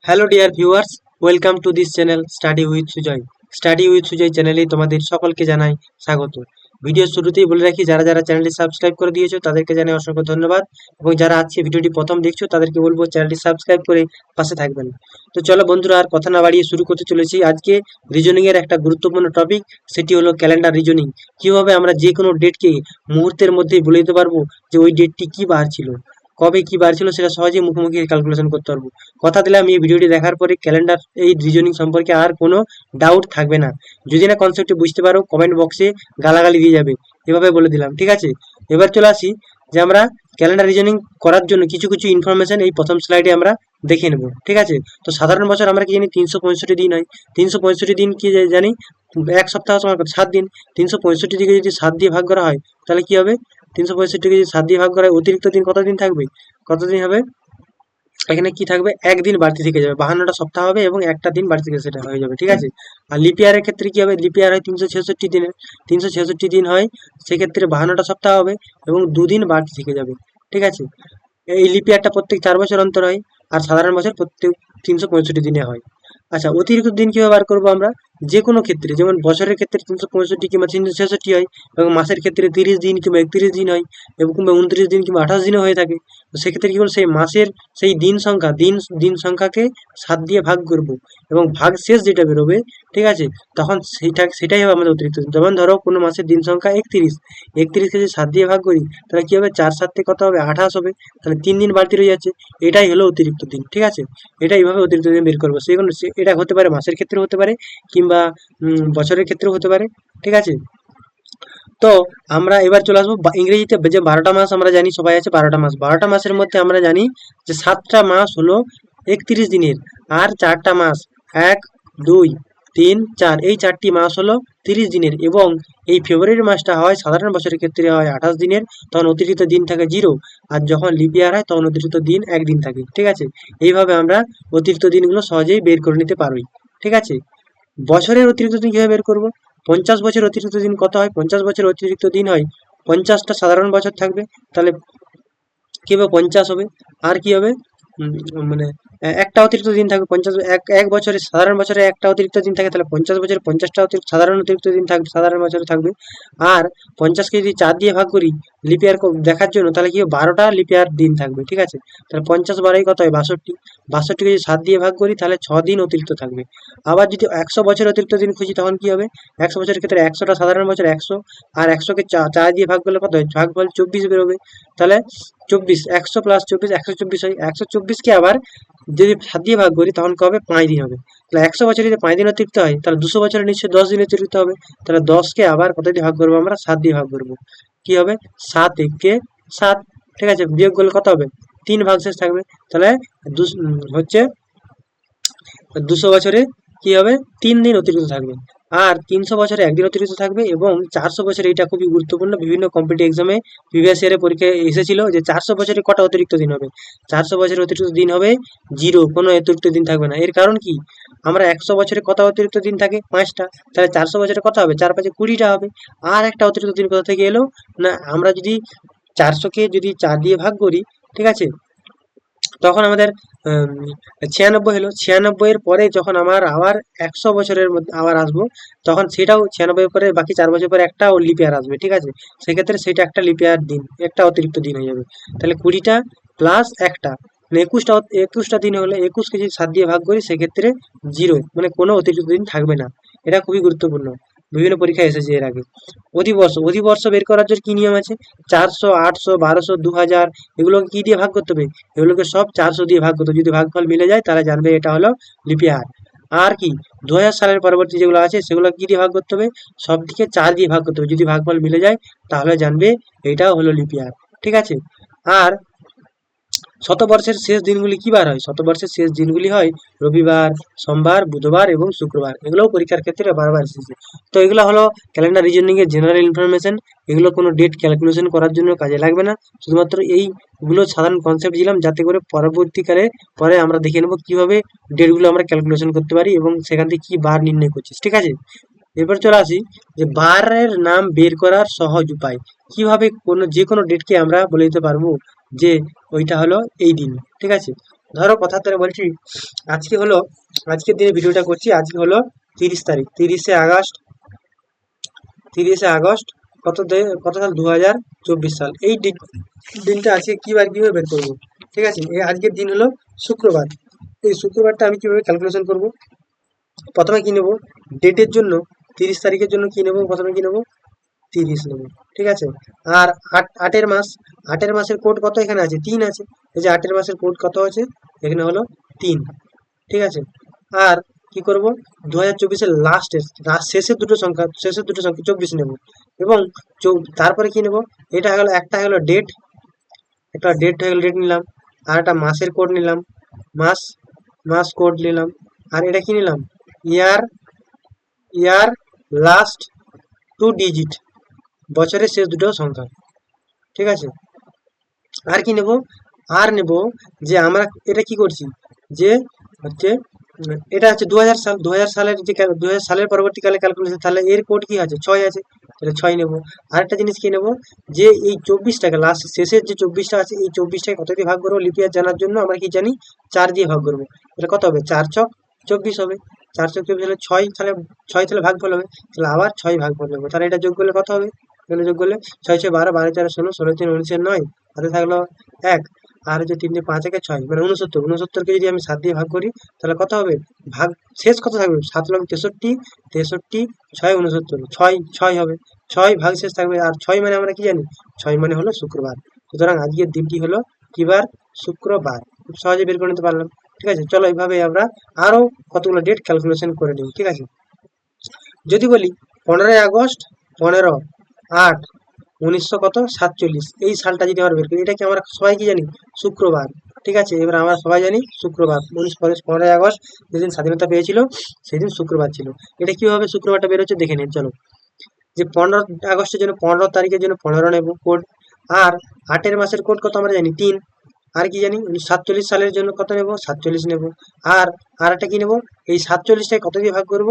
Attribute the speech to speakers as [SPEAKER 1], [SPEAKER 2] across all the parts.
[SPEAKER 1] Hello dear viewers, welcome to this channel study with Sujoy. Study with Sujoy চ্যানেলে তোমাদের সকলকে জানাই স্বাগত। ভিডিও শুরুতেই বলে রাখি, যারা যারা চ্যানেলটি সাবস্ক্রাইব করে দিয়েছো তাদেরকে জানাই অসংখ্য ধন্যবাদ, এবং যারা আজকে ভিডিওটি প্রথম দেখছো তাদেরকে বলবো চ্যানেলটি সাবস্ক্রাইব করে পাশে থাকবেন। তো চলো বন্ধুরা, আর কথা না বাড়িয়ে শুরু করতে চলেছি। আজকে রিজনিং এর একটা গুরুত্বপূর্ণ টপিক, সেটি হলো ক্যালেন্ডার রিজনিং। কিভাবে আমরা যে কোনো ডেটকে মুহূর্তের মধ্যেই বলে দিতে পারবো যে ওই ডেটটি কি বার ছিল, কবে কি বার ছিল, সেটা সহজেই মুখোমুখি ক্যালকুলেশন করতে পারবো। কথা দিলাম, এই ভিডিওটি দেখার পরে ক্যালেন্ডার এই রিজনিং সম্পর্কে আর কোনো ডাউট থাকবে না। যদি না কনসেপ্টটি বুঝতে পারো, কমেন্ট বক্সে গালাগালি দিয়ে যাবে, এভাবে বলে দিলাম, ঠিক আছে? এবার চলে আসি যে আমরা ক্যালেন্ডার রিজনিং করার জন্য কিছু কিছু ইনফরমেশন এই প্রথম স্লাইডে আমরা দেখে নেব, ঠিক আছে? তো সাধারণ বছর আমরা কি জানি 365 দিন হয়। 365 দিন কি জানি, এক সপ্তাহ সময় 7 দিন। 365 দিকে যদি 7 দিয়ে ভাগ করা হয় তাহলে কি হবে? 365 কে যদি 7 দিয়ে ভাগ করা হয়, অতিরিক্ত দিন কত দিন থাকবে? কতদিন হবে? এখানে কি থাকবে? একদিন বাড়তি থেকে যাবে। 52টা সপ্তাহ হবে এবং একটা দিন বাড়তি থেকে সেটা হয়ে যাবে, ঠিক আছে? আর লিপ ইয়ারের ক্ষেত্রে কি হবে? লিপ ইয়ার হয় 366 দিনের। 366 দিন হয়, সেক্ষেত্রে 52টা সপ্তাহ হবে এবং দুদিন বাড়তি থেকে যাবে, ঠিক আছে? এই লিপ ইয়ারটা প্রত্যেক 4 বছর অন্তর হয়, আর সাধারণ বছর প্রত্যেক 365 দিনে হয়। আচ্ছা, অতিরিক্ত দিন কিভাবে বার করবো আমরা? যে কোনো ক্ষেত্রে, যেমন বছরের ক্ষেত্রে 365 কিংবা 366 হয়, এবং মাসের ক্ষেত্রে 30 দিন কিংবা 31 দিন হয়, এবং কিংবা 29 দিন কিংবা 28 দিনও হয়ে থাকে। তো সেক্ষেত্রে কি বলবো? সেই মাসের সেই দিন সংখ্যা, দিন সংখ্যাকে 7 দিয়ে ভাগ করব, এবং ভাগ শেষ যেটা বেরোবে, ঠিক আছে, তখন সেটাই হবে আমাদের অতিরিক্ত দিন। যেমন ধরো কোনো মাসের দিন সংখ্যা 31, 31কে যদি 7 দিয়ে ভাগ করি তাহলে কি হবে? 4 7 কত হবে? 28 হবে। তাহলে 3 দিন বাড়তি রয়ে যাচ্ছে। এটাই হলো অতিরিক্ত দিন, ঠিক আছে? এটা এইভাবে অতিরিক্ত দিন বের করবো। সেগুলো এটা হতে পারে মাসের ক্ষেত্রে হতে পারে, কিংবা বছরের ক্ষেত্রেও হতে পারে, ঠিক আছে? তো আমরা এবার চলে আসবো ইংরেজিতে। যে 12টা মাস আমরা জানি, সবাই আছে 12টা মাস। 12টা মাসের মধ্যে আমরা জানি যে 7টা মাস হলো 31 দিনের, আর 4টা মাস, 1 2 3 4, এই 4টি মাস হলো 30 দিনের, এবং এই ফেব্রুয়ারি মাসটা হয় সাধারণ বছরের ক্ষেত্রে হয় 28 দিনের, তখন অতিরিক্ত দিন থাকে 0। আর যখন লিপ ইয়ার হয় তখন অতিরিক্ত দিন একদিন থাকে, ঠিক আছে? এইভাবে আমরা অতিরিক্ত দিনগুলো সহজেই বের করে নিতে পারি, ঠিক আছে? বছরের অতিরিক্ত দিন কিভাবে বের করব? 50 বছর অতিরিক্ত দিন কত হয়? 50 বছর অতিরিক্ত দিন হয় 50টা সাধারণ বছর থাকবে, তাহলে কি হবে? 50 হবে। আর কি হবে? মানে একটা অতিরিক্ত দিন থাকবে। 50 এক বছরে, সাধারণ বছরে একটা অতিরিক্ত দিন থাকে, তাহলে 50 বছরে 50টা অতিরিক্ত সাধারণ অতিরিক্ত দিন থাকবে, সাধারণ বছরে থাকবে। আর 50কে যদি 4 দিয়ে ভাগ করি লিপ ইয়ার দেখার জন্য, তাহলে কি হবে? 12টা লিপ ইয়ার দিন থাকবে, ঠিক আছে? তাহলে 50 বারাই কত হয়? 62। 62কে যদি 7 দিয়ে ভাগ করি তাহলে 6 দিন অতিরিক্ত থাকবে। আবার যদি 100 বছর অতিরিক্ত দিন খুঁজি তখন কি হবে? 100 বছরের ক্ষেত্রে 100টা সাধারণ বছর 100, আর 100কে 4 দিয়ে ভাগ করলে কত হয়? ভাগফল 24 বেরোবে। তাহলে 24, 100 প্লাস 24 124 হয়। 124কে আবার যদি 7 দিয়ে ভাগ করি তখন কি হবে? 5 দিন হবে। তাহলে 100 বছরে যদি 5 দিন অতিরিক্ত হয়, তাহলে 200 বছরে নিশ্চয়ই 10 দিন অতিরিক্ত হবে। তাহলে 10কে আবার কত দিয়ে ভাগ করবো? আমরা 7 দিয়ে ভাগ করবো। কি হবে? 7 একে 7, ঠিক আছে? বিয়োগ করলে কত হবে? 3 ভাগশেষ থাকবে। তাহলে হচ্ছে 200 বছরে কি হবে? 3 দিন অতিরিক্ত থাকবে। আর 300 বছরে একদিন অতিরিক্ত থাকবে, এবং 400 বছরে, এটা খুবই গুরুত্বপূর্ণ, বিভিন্ন কম্পিটিটিভ এক্সামে প্রিভিয়াস ইয়ারের পরীক্ষায় এসেছিল যে 400 বছরে কটা অতিরিক্ত দিন হবে? 400 বছরের অতিরিক্ত দিন হবে 0, কোনো অতিরিক্ত দিন থাকবে না। এর কারণ কি? আমরা 100 বছরে কত অতিরিক্ত দিন থাকে? 5টা। তাহলে 400 বছরে কত হবে? 4 5 20টা হবে। আর একটা অতিরিক্ত দিন কোথা থেকে এলো? না, আমরা যদি 400কে যদি 4 দিয়ে ভাগ করি, ঠিক আছে, তখন আমাদের 96 হলো। 96 এর পরে যখন আমার আবার 100 বছরের মধ্যে আবার আসবো, তখন সেটাও 96 পরে বাকি 4 বছর পরে একটা লিপ ইয়ার আসবে, ঠিক আছে? সেক্ষেত্রে সেটা একটা লিপ ইয়ার দিন, একটা অতিরিক্ত দিন হয়ে যাবে। তাহলে 20টা প্লাস একটা, মানে 21টা দিন হলে 21কে যদি 7 দিয়ে ভাগ করি সেক্ষেত্রে 0, মানে কোনো অতিরিক্ত দিন থাকবে না। এটা খুবই গুরুত্বপূর্ণ, বিভিন্ন পরীক্ষায় এসেছে এর আগে। অধিবর্ষ বের করার জন্য কি নিয়ম আছে? 400 800 1200 2000, এগুলোকে কি দিয়ে ভাগ করতে হবে? এগুলোকে সব 400 দিয়ে ভাগ করতে হবে। যদি ভাগফল মিলে যায় তাহলে জানবে এটা হলো লিপ ইয়ার। আর কি, 2000 সালের পরবর্তী যেগুলো আছে সেগুলো কি দিয়ে ভাগ করতে হবে? সব দিকে 4 দিয়ে ভাগ করতে হবে। যদি ভাগফল মিলে যায় তাহলে জানবে এটাও হলো লিপ ইয়ার, ঠিক আছে? আর শতবর্ষের শেষ দিনগুলি কি বার হয়? শতবর্ষের শেষ দিনগুলি হয় রবিবার, সোমবার, বুধবার এবং শুক্রবার। এগুলোও পরীক্ষার ক্ষেত্রে বারবার এসেছে। তো এগুলো হলো ক্যালেন্ডার রিজনিং এর জেনারেল ইনফরমেশন। এগুলো কোনো ডেট ক্যালকুলেশন করার জন্য কাজে লাগবে না। শুধুমাত্র এইগুলো সাধারণ কনসেপ্ট দিলাম, যাতে করে পরবর্তীকালে পরে আমরা দেখে নেবো কিভাবে ডেটগুলো আমরা ক্যালকুলেশন করতে পারি এবং সেখান থেকে কি বার নির্ণয় করছিস, ঠিক আছে? এরপর চলে আসি যে বারের নাম বের করার সহজ উপায়। কিভাবে যে কোনো ডেটকে আমরা বলে দিতে পারবো যে ওইটা হলো এই দিন, ঠিক আছে? ধরো কথা ধরে বলছি, আজকে হলো, আজকের দিনে ভিডিওটা করছি, আজকে হলো 30 তারিখ, 30শে আগস্ট, 30শে আগস্ট, কত সাল, 2024 সাল। এই দিনটা আজকে কিভাবে বের করবো? ঠিক আছে, এই আজকের দিন হলো শুক্রবার। এই শুক্রবারটা আমি কিভাবে ক্যালকুলেশন করব? প্রথমে কি নেব, ডেটের জন্য 30 তারিখের জন্য কি নেব, প্রথমে কি নেব, 30 নেব। ঠিক আছে, আর আটের মাস, আটের মাসের কোড কত এখানে আছে, 3 আছে। এই যে আটের মাসের কোড কত আছে, এখানে হলো 3। ঠিক আছে, আর কি করব, 2024-এর শেষের দুটো সংখ্যা 24 নেব, এবং তারপরে কি নেব, এটা হলো, একটা হলো ডেট, একটা ডেট হয়ে গেল, ডেট নিলাম, আর একটা মাসের কোড নিলাম, মাস মাস কোড নিলাম, আর এটা কি নিলাম, ইয়ার, ইয়ার লাস্ট 2 ডিজিট, বছরের শেষ দুটো সংখ্যা। ঠিক আছে, আর কি নেব, আর নেব যে আমরা এটা কি করছি, যে হচ্ছে এটা হচ্ছে 2000 সাল, 2000 সালের যে 2000 সালের পরবর্তীকালে ক্যালকুলেশন, তাহলে এর কোড কি আছে, 6 আছে, তাহলে 6 নেব। আরেকটা জিনিস কি নেব, যে এই 24টাকে লাস্ট শেষের যে 24টা আছে, এই 24টাকে কত দিয়ে ভাগ করবো, লিপিয়ার জানার জন্য আমরা কি জানি, 4 দিয়ে ভাগ করবো। এটা কত হবে, 4 ছক 24 হবে, 4 ছক 24 হলে 6, তাহলে 6 তাহলে ভাগফল হবে, তাহলে আবার 6 ভাগফল নেবো, তাহলে এটা যোগ করলে কত হবে, এগুলো যোগ করলে 6 6 12, 12 4 16, 16 3 19 9, হাতে থাকলো 1, আর হচ্ছে 3 5 1 6, মানে 69, 69কে যদি আমি 7 দিয়ে ভাগ করি, তাহলে কত হবে, ভাগ শেষ কত থাকবে, 7 লং 63, 63 6 69, 6 হবে, 6 ভাগ শেষ থাকবে, আর 6 মানে আমরা কি জানি, 6 মানে হলো শুক্রবার। সুতরাং আজকের দিনটি হলো কি বার, শুক্রবার। খুব সহজে বের করে নিতে পারলাম। ঠিক আছে, চলো এইভাবে আমরা আরো কতগুলো ডেট ক্যালকুলেশন করে নিই। ঠিক আছে, যদি বলি 15ই আগস্ট, 15/8/1947, এই সালটা যদি আমরা বের করি, এটা কি আমরা সবাই কি জানি, শুক্রবার। ঠিক আছে, এবার আমরা সবাই জানি শুক্রবার, 15ই আগস্ট যেদিন স্বাধীনতা পেয়েছিল, সেদিন শুক্রবার ছিল। এটা কিভাবে শুক্রবারটা বের হচ্ছে দেখে নিন চলো। যে 15 আগস্টের জন্য 15 তারিখের জন্য 15 নেব কোড, আর 8-এর মাসের কোড কত আমরা জানি, 3। আর কি জানি, 47 সালের জন্য কত নেব, 47 নেব। আর একটা কি নেব, এই 47টাকে কত দিয়ে ভাগ করব,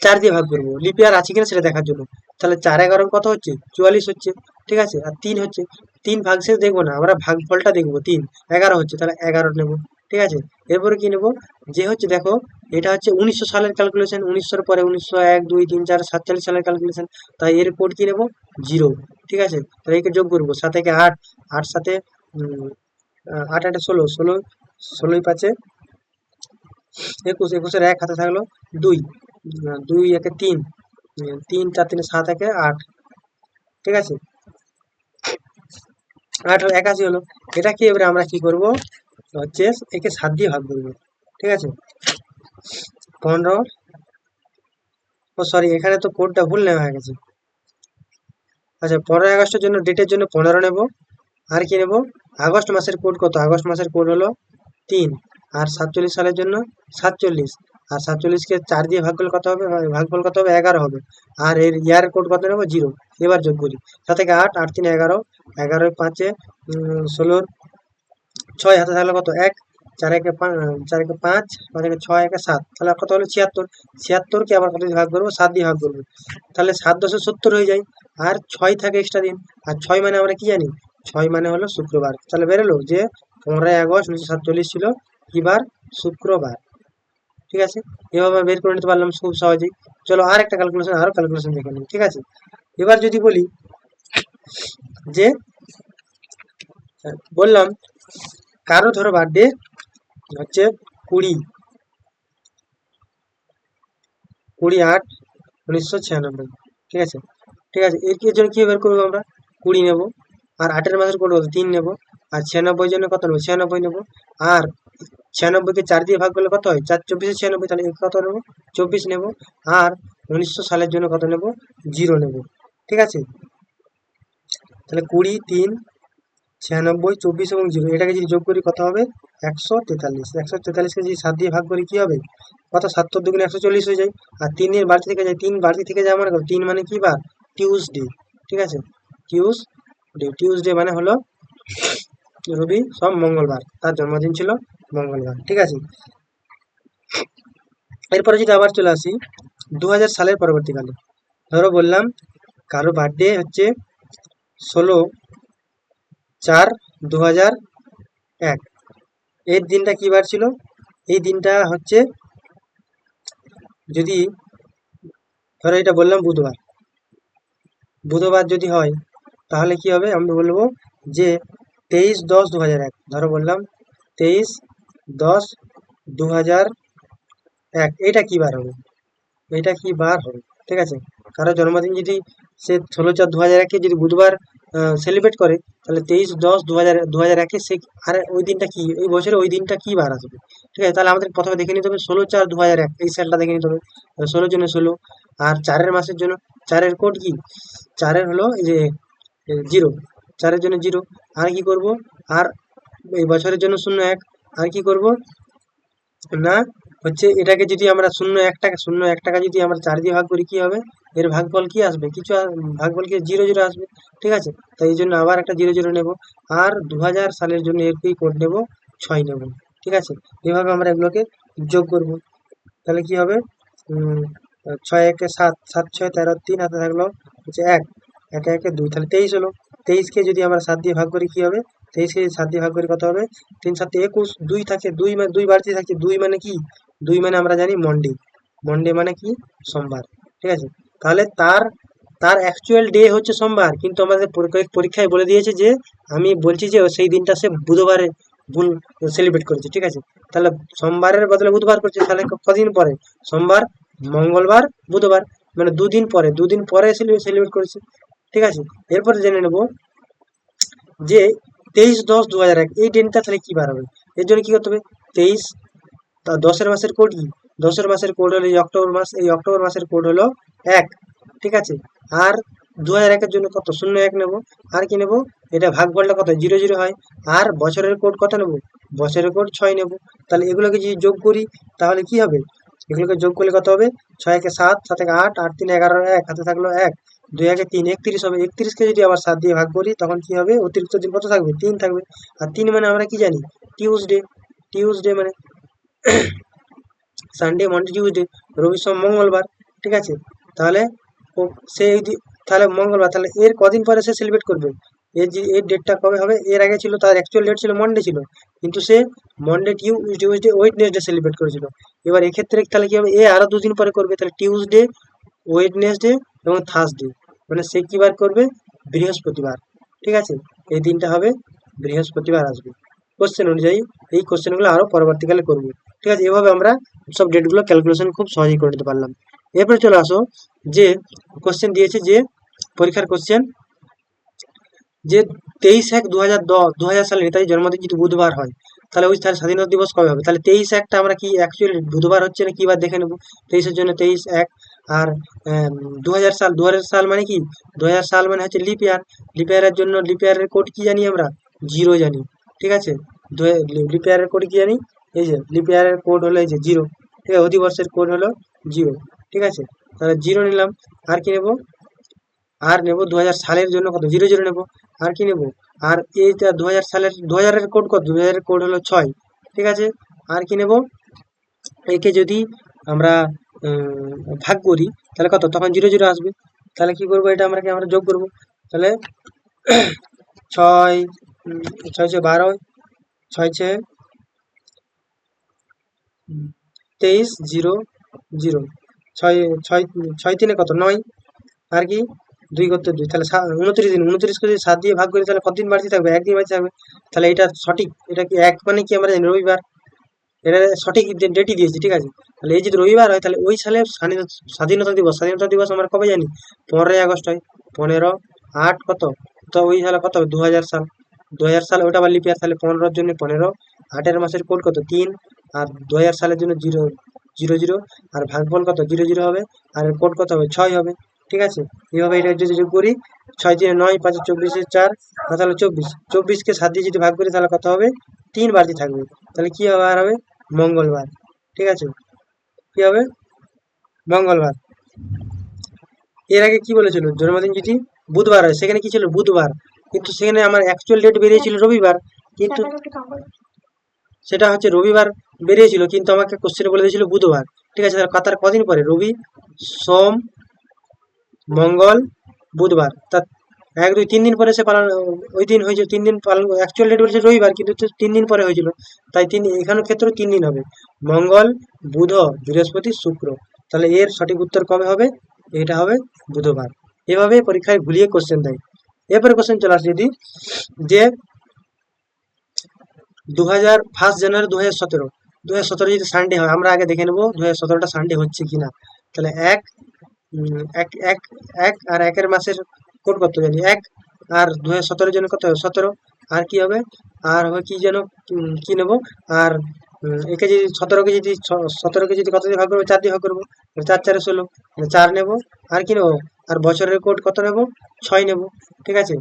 [SPEAKER 1] 4 দিয়ে ভাগ করবো, লিপ ইয়ার আছে কিনা সেটা দেখার জন্য। তাহলে 4 11 কত হচ্ছে, 44 হচ্ছে। ঠিক আছে, আর 3 হচ্ছে, 3 ভাগশেষ দেখবো না, আমরা ভাগফলটা দেখবো, 3 11 হচ্ছে, তাহলে 11 নেব। ঠিক আছে, এরপরে কি নেব, যে হচ্ছে দেখো, এটা হচ্ছে 1900 সালের ক্যালকুলেশন, 1900-এর পরে 1901 2 3 4 47 সালের ক্যালকুলেশন, তাই এর কোড কি নেব, 0। ঠিক আছে, তাহলে একে যোগ করবো, 7 একে 8, 8 সাথে 8 8 16, 16 16 5 21, 21-এর 1 হাতে থাকলো 2, 2 একে 3, 3 4 3 7 একে 8। ঠিক আছে, 8 81 হলো। এটা কি, এবারে আমরা কি করব, হচ্ছে একে 7 দিয়ে ভাগ করবো। ঠিক আছে, 15, ও সরি, এখানে তো কোডটা ভুল নেওয়া হয়ে গেছে। আচ্ছা, 15ই আগস্টের জন্য ডেটের জন্য 15 নেব, আর কি নেব, আগস্ট মাসের কোড কত, আগস্ট মাসের কোড হলো 3, আর 47 সালের জন্য 47, আর 47-কে 4 দিয়ে ভাগ করলে কত হবে, ভাগফল কত হবে, 11 হবে। আর এর ইয়ার কোড কত নেবো, 0। এবার যোগ করি, 7 থেকে 8, 8 3 11, 11 5 16, 6 হাতে থাকলে কত, 1, 4 একে 5, 4 একে 5, 5 একে 6, 1 7, তাহলে কত হলো, 76। 76-কে আবার কত দিয়ে ভাগ করবো, 7 দিয়ে ভাগ করবো, তাহলে 7 10 70 হয়ে যায়, আর 6 থাকে এক্সট্রা দিন। আর 6 মানে আমরা কি জানি, 6 মানে হলো শুক্রবার। তাহলে বেরোলো যে 15ই আগস্ট 1947 ছিল কি বার, শুক্রবার। ঠিক আছে, এভাবে বের করে নিতে পারলাম খুব সহজেই। চলো আর একটা ক্যালকুলেশন, আরো ক্যালকুলেশন দেখে নিই। ঠিক আছে, এবার যদি বলি যে, বললাম কারো ধরো বার্থডে হচ্ছে 20 8/1996। ঠিক আছে, ঠিক আছে, এর জন্য কি বের করবো আমরা, 20 নেব, আর 8-এর মাসের কোড 3 নেব, আর 96 জন্য কত নেবো, 96 নেব, আর 96-কে 4 দিয়ে ভাগ করলে কত হয়, 4 24 96, তাহলে কত নেবো, 24 নেব, আর 1900 সালের জন্য কত নেব, 0 নেব। ঠিক আছে, তাহলে 20 3 96 24 এবং 0, এটাকে যদি যোগ করি কত হবে, 143। 143-কে যদি 7 দিয়ে ভাগ করি কি হবে, কত, 7 2 140 হয়ে যায়, আর 3 এর বাড়তি থেকে যায়, 3 বাড়তি থেকে যায় মানে 3 মানে কি বার, টিউসডে। ঠিক আছে, টিউসডে মানে হলো রবি সব মঙ্গলবার, তার জন্মদিন ছিল মঙ্গলবার। ঠিক আছে, এরপরে যদি আবার চলে আসি 2000 সালের পরবর্তীকালে, ধরো বললাম কারো বার্থডে হচ্ছে 16/4/2001, এর দিনটা কি বার ছিল? এই দিনটা হচ্ছে, যদি ধরো এটা বললাম বুধবার, বুধবার যদি হয় তাহলে কি হবে, আমি বলবো যে 23/10/2001, ধরো বললাম 23/10/2001, এটা কি বার হবে? এটা কি বার হবে? ঠিক আছে, কারো জন্মদিন যদি সে 16/4/2001-কে যদি বুধবার সেলিব্রেট করে, তাহলে 23/10/2001-এ সে, আর ওই দিনটা কি, ওই বছরে ওই দিনটা কি বার আসবে? ঠিক আছে, তাহলে আমাদের প্রথমে দেখে নিতে হবে 16/4/2001, এই সালটা দেখে নিতে হবে। 16 জন্য 16, আর 4-এর মাসের জন্য 4-এর কোড কি? 4-এর হলো এই যে 0, 4-এর জন্য 0। আর কি করব? আর এই বছরের জন্য 01। আর কি করব না, হচ্ছে এটাকে যদি আমরা 0 1 টাকা যদি আমরা 4 দিয়ে ভাগ করি, কি হবে? এর ভাগফল কি আসবে? ভাগফল কি 0 0 আসবে। ঠিক আছে, তাই এই জন্য আবার একটা 0 0 নেব। আর 2000 সালের জন্য এর কি কোড নেব? 6 নেব। ঠিক আছে, এভাবে আমরা এগুলোকে যোগ করব। তাহলে কি হবে? 6 1 7, 7 6 13, 3 হাতে থাকলো হচ্ছে 1, 1 1 2, তাহলে 23 হলো। 23-কে যদি আমরা 7 দিয়ে ভাগ করি, কি হবে? 23-কে যদি 7 দিয়ে ভাগ করি কত হবে? 3 7 21, 2 থাকে, 2 মানে 2 বাড়তি থাকে, 2 মানে কি? 2 মানে আমরা জানি মন্ডে। মন্ডে মানে কি? সোমবার। ঠিক আছে, তাহলে তার তার অ্যাকচুয়াল ডে হচ্ছে সোমবার, কিন্তু আমাদের পরীক্ষায় বলে দিয়েছে যে, আমি বলছি যে সেই দিনটা সে বুধবারে ভুল সেলিব্রেট করেছে। ঠিক আছে, তাহলে সোমবারের বদলে বুধবার করছে, তাহলে কদিন পরে? সোমবার, মঙ্গলবার, বুধবার, মানে দুদিন পরে সেলিব্রেট করেছে। ঠিক আছে, এরপরে জেনে নেব যে 23/10/2001, এই দিনটা তাহলে কি বার হবে? এর জন্য কি করতে হবে? 23, তা 10-এর মাসের কোড কি? 10-এর মাসের কোড হলো এই অক্টোবর মাস, এই অক্টোবর মাসের কোড হলো 1। ঠিক আছে, আর 2001-এর জন্য কত? 01 নেব। আর কি নেব? এটা ভাগফলটা কত? 0 0 হয়। আর বছরের কোড কত নেব? বছরের কোড 6 নেব। তাহলে এগুলোকে যদি যোগ করি তাহলে কি হবে? এগুলোকে যোগ করলে কত হবে? 6 1 7, 7 1 8, 8 3 11, 1 হাতে থাকলো 1, 2 1 3, 31 হবে। 31-কে যদি আবার 7 দিয়ে ভাগ করি, তখন কি হবে? অতিরিক্ত দিন কত থাকবে? 3 থাকবে। আর 3 মানে আমরা কি জানি? টিউসডে। টিউসডে মানে সানডে, মন্ডে, টিউসডে, রবি, সোম, মঙ্গলবার। ঠিক আছে, তাহলে ও সেই তাহলে মঙ্গলবার, তাহলে এর কদিন পরে সে সেলিব্রেট করবে? এর ডেটটা কবে হবে? এর আগে ছিল, তার অ্যাকচুয়াল ডেট ছিল মন্ডে ছিল, কিন্তু সে মন্ডে, টিউসডে, ওয়েডনেসডে সেলিব্রেট করেছিল। এবার এক্ষেত্রে তাহলে কি হবে? এ আরো 2 দিন পরে করবে, তাহলে টিউসডে, ওয়েডনেসডে এবং থার্সডে, মানে সে কি বার করবে? বৃহস্পতিবার। ঠিক আছে, এই দিনটা হবে বৃহস্পতিবার আসবে কোশ্চেন অনুযায়ী। এই কোশ্চেনগুলো আরো পরবর্তীকালে করবো। ঠিক আছে, এভাবে আমরা সব ডেটগুলো ক্যালকুলেশন খুব সহজেই করে নিতে পারলাম। এরপরে চলে আসো যে কোশ্চেন দিয়েছে, যে পরীক্ষার কোশ্চেন, যে 23/1/2010 সালে নেতাজির জন্মদিন যদি বুধবার হয়, তাহলে ওই তার স্বাধীনতা দিবস কবে হবে? তাহলে 23/1টা আমরা কি অ্যাকচুয়ালি বুধবার হচ্ছে না কি বার দেখে নেবো। 23-এর জন্য 23/1, আর 2000 সাল, 2000 সাল মানে কি? 2000 সাল মানে হচ্ছে লিপ ইয়ার। লিপ ইয়ারের জন্য লিপ ইয়ারের কোড কি জানি আমরা? 0 জানি। ঠিক আছে, লিপ ইয়ারের কোড কি জানি? এই যে লিপ ইয়ারের কোড হলো এই যে 0। ঠিক আছে, অধিবর্ষের কোড হলো 0। ঠিক আছে, তাহলে 0 নিলাম। আর কি নেব? আর নেব 2000 সালের জন্য কত? 0 0 নেব। আর কি নেব? আর এইটা 2000 সালের, 2000-এর কোড কত? 2000-এর কোড হলো 6। ঠিক আছে, আর কি নেব? একে যদি আমরা উম, ভাগ করি তাহলে কত? তখন 0 0 আসবে। তাহলে কি করবো? এটা আমরা যোগ করব। তাহলে 6 6 6 12, 6 6 23 0 0, 6 6 6 3 কত? 9। আর কি? 2 করতে 2, তাহলে 29 দিন। 29-কে যদি 7 দিয়ে ভাগ করি, তাহলে কতদিন বাড়তি থাকবে? একদিন বাড়তি থাকবে। তাহলে এটা সঠিক। এটা কি 1 মানে কি আমরা জানি? রবিবার। এটা সঠিক ডেটই দিয়েছি। ঠিক আছে, তাহলে এই যদি রবিবার হয়, তাহলে ওই সালে স্বাধীনতা দিবস আমরা কবে জানি? 15ই আগস্ট হয়। 15 8 কত? তো ওই সালে কত হবে? 2000 সাল। 2000 সাল, ওটা আবার লিপ ইয়ার, তাহলে 15-র জন্য 15, 8-এর মাসের কোড কত? 3, আর 2000 সালের জন্য 0 0 0, আর ভাগফল কত? 0 0 হবে। আর এর কোড কত হবে? 6 হবে। ঠিক আছে, এইভাবে এটা যদি যোগ করি, 6 3 9, 5 24, 4, তাহলে 24। 24-কে 7 দিয়ে যদি ভাগ করি, তাহলে কত হবে? 3 বাড়তি থাকবে। তাহলে কি হবে? আর হবে মঙ্গলবার। ঠিক আছে, কি হবে? মঙ্গলবার। এর আগে কি বলেছিল? জন্মদিন যদি বুধবার হয়, সেখানে কি ছিল? বুধবার, কিন্তু সেখানে আমার অ্যাকচুয়াল ডেট বেরিয়েছিল রবিবার। কিন্তু সেটা হচ্ছে রবিবার বেরিয়েছিল, কিন্তু আমাকে কোশ্চেনে বলে দিয়েছিল বুধবার। ঠিক আছে, তার কদিন পরে? রবি, সোম, মঙ্গল, বুধবার, তা 1 2 3 দিন পরে সে পালন, ওই দিন হয়েছিল 3 দিন পালন, অ্যাকচুয়াল ডেট বলেছে রবিবার কিন্তু 3 দিন পরে হয়েছিল, তাই এখানে ক্ষেত্রে 3 দিন হবে, মঙ্গল বুধ বৃহস্পতি শুক্র। তাহলে এর সঠিক উত্তর কবে হবে? এটা হবে বুধবার। এভাবে পরীক্ষায় ভুলিয়ে কোশ্চেন দেয়। এরপরে কোশ্চেন চলে আসছে যদি যে 1 জানুয়ারি 2017 যদি সানডে হয়, আমরা আগে দেখে নেবো 2017টা সানডে হচ্ছে কিনা। তাহলে এক এক এক এক আর একের মাসের কোড কত জানি, 1 আর 2017 জন্য কত হবে 17, আর কি হবে, আর হবে কি যেন, কি নেবো, আর একে যদি 17কে যদি কত দিয়ে ভাগ করবো, 4 দিয়ে ভাগ করবো, 4 4 16, 4 নেবো, আর কি নেবো, আর বছরের কোড কত নেবো, 6 নেবো, ঠিক আছে।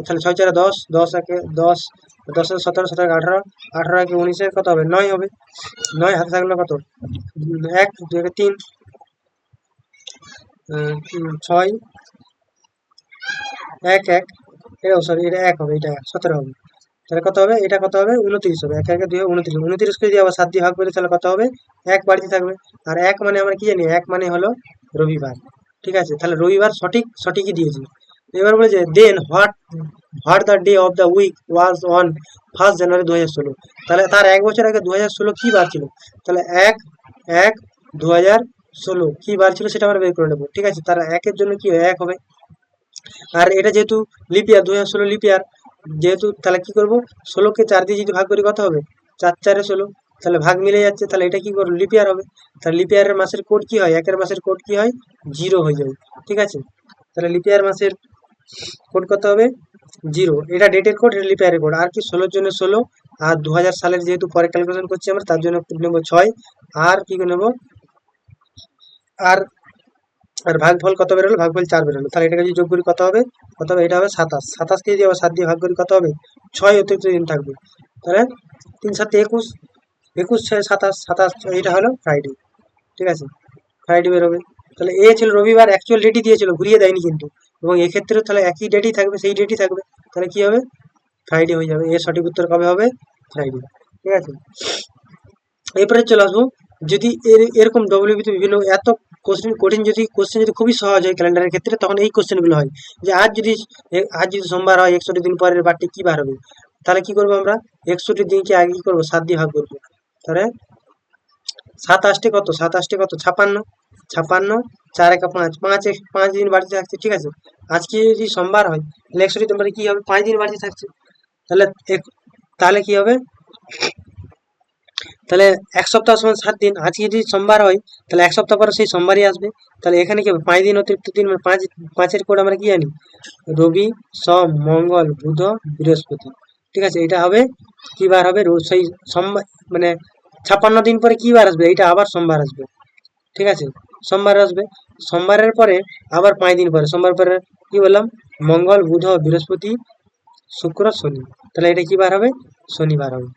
[SPEAKER 1] তাহলে 6 4 10, 10 একে 10, 10 17, 17 18, 18 একে 19, কত হবে 9 হবে, 9 হাতে থাকলো কত, 1 2 একে 3, 6 1 1, এটা সরি এটা 1 হবে, এটা 17 হবে, তাহলে কত হবে, এটা কত হবে 29 হবে, 1 1 2 29, 29 করে দিয়ে আবার 7 দিয়ে ভাগ করে তাহলে কত হবে, 1 বাড়িতে থাকবে, আর 1 মানে আমরা কি জানি, 1 মানে হলো রবিবার, ঠিক আছে। তাহলে রবিবার সঠিকই দিয়েছি। এবার বলেছে then what the day of the week was on 1 January 2016। তাহলে তার 1 বছর আগে 2016 কি বার ছিল, তাহলে 1 1 2016 কি বার ছিল সেটা আমরা বের করে নেবো, ঠিক আছে। তার 1 এর জন্য কি 1 হবে, আর এটা যেহেতু লিপিয়ার 2016 লিপিয়ার যেহেতু, তাহলে কি করব, 16কে 4 দিয়ে যদি ভাগ করি কত হবে, 4 4 16, তাহলে ভাগ মিলে যাচ্ছে, তাহলে এটা কি করবো, লিপিয়ার হবে। তাহলে লিপিয়ারের মাসের কোড কি হয়, একের মাসের কোড কি হয়, 0 হয়ে যাবে, ঠিক আছে। তাহলে লিপিয়ার মাসের কোড কত হবে, 0, এটা ডেটের কোড, এটা লিপিয়ারের কোড, আর কি 16 জন্য 16, আর 2000 সালের যেহেতু পরে ক্যালকুলেশন করছি আমরা, তার জন্য নেব 6, আর কি নেব, আর আর ভাগফল কত বেরোলো, ভাগফল 4 বেরোলো, তাহলে এটাকে যদি যোগ করি কত হবে, এটা হবে 27, 27কে যদি আবার 7 দিয়ে ভাগ করি কত হবে, 6 অতিরিক্ত দিন থাকবে, তাহলে 3 7 21, 21 6 27, 27, এটা হলো ফ্রাইডে, ঠিক আছে, ফ্রাইডে বেরোবে। তাহলে এ ছিল রবিবার, অ্যাকচুয়াল ডেটই দিয়েছিল, ঘুরিয়ে দেয়নি কিন্তু, এবং এক্ষেত্রে তাহলে একই ডেটই থাকবে, সেই ডেটই থাকবে, তাহলে কি হবে, ফ্রাইডে হয়ে যাবে। এর সঠিক উত্তর কবে হবে, ফ্রাইডে, ঠিক আছে। এরপরে চলে আসবো যদি এরকম ডব্লিউবিতে বিভিন্ন এত কঠিন যদি কোশ্চেন যদি খুবই সহজ হয় ক্যালেন্ডারের ক্ষেত্রে, তখন এই কোশ্চেনগুলো হয় যে আজ যদি সোমবার হয় 61 দিন পরের বারটি কি বার হবে, তাহলে কি করবো আমরা, 61 দিনকে আগে কি করবো, 7 দিয়ে ভাগ করবো, তাহলে 7 8 কত, 7 8 কত 56, 56 4 1 5, 5 দিন বাড়িতে থাকছে, ঠিক আছে। আজকে যদি সোমবার হয় তাহলে 61 দিন পরে কি হবে, 5 দিন বাড়িতে থাকছে, তাহলে তাহলে কি হবে, তাহলে 1 সপ্তাহ সমান 7 দিন, আজকে যদি সোমবার হয় তাহলে 1 সপ্তাহ পরে সেই সোমবারই আসবে, তাহলে এখানে কি হবে 5 দিন অতিরিক্ত দিন, মানে 5 কোড আমরা কি জানি, রবি সোম মঙ্গল বুধ বৃহস্পতি, ঠিক আছে। এটা হবে কি বার হবে, সেই সোমবার, মানে 56 দিন পরে কি বার আসবে, এটা আবার সোমবার আসবে, ঠিক আছে, সোমবার আসবে। সোমবারের পরে আবার 5 দিন পরে, সোমবার পরে কি বললাম, মঙ্গল বুধ বৃহস্পতি শুক্র শনি, তাহলে এটা কি বার হবে, শনিবার হবে।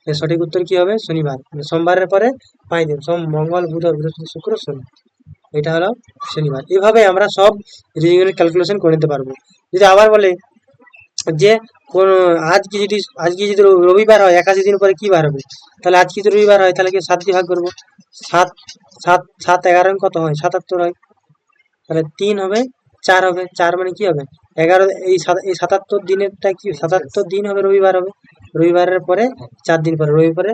[SPEAKER 1] এর সঠিক উত্তর কি হবে, শনিবার, সোমবারের পরে 5 দিন, সোম মঙ্গল বুধ বৃহস্পতি শুক্র শনি, এটা হলো শনিবার। এভাবে আমরা সব রিজিওনাল ক্যালকুলেশন করে নিতে পারবো। যদি আবার বলে যে কোন আজকে যদি রবিবার হয় 81 দিন পরে কি বার হবে, তাহলে আজকে যদি রবিবার হয় তাহলে কি 7 দিয়ে ভাগ করবো, 7 7 7 11 কত হয়, 77 হয়, তাহলে 3 হবে 4 হবে, 4 মানে কি হবে 11, এই 77 দিনেরটা কি 77 দিন হবে, রবিবার হবে, রবিবারের পরে 4 দিন পরে রবিবারে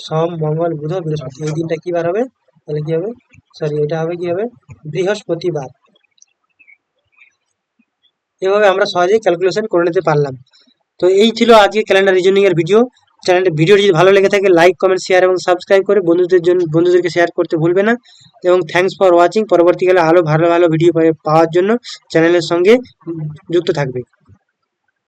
[SPEAKER 1] সোম মঙ্গল বুধ বৃহস্পতি, এই দিনটা কি বার হবে, তাহলে কি হবে, সরি এটা হবে কি হবে, বৃহস্পতিবার। এভাবে আমরা সহজেই ক্যালকুলেশন করে নিতে পারলাম। তো এই ছিল আজকে ক্যালেন্ডার রিজনিং এর ভিডিও। ভিডিও যদি ভালো লেগে থাকে লাইক কমেন্ট শেয়ার এবং সাবস্ক্রাইব করে বন্ধুদেরকে শেয়ার করতে ভুলবে না। এবং থ্যাঙ্কস ফর ওয়াচিং। পরবর্তীকালে আরো ভালো ভালো ভিডিও পাওয়ার জন্য চ্যানেলের সঙ্গে যুক্ত থাকবে।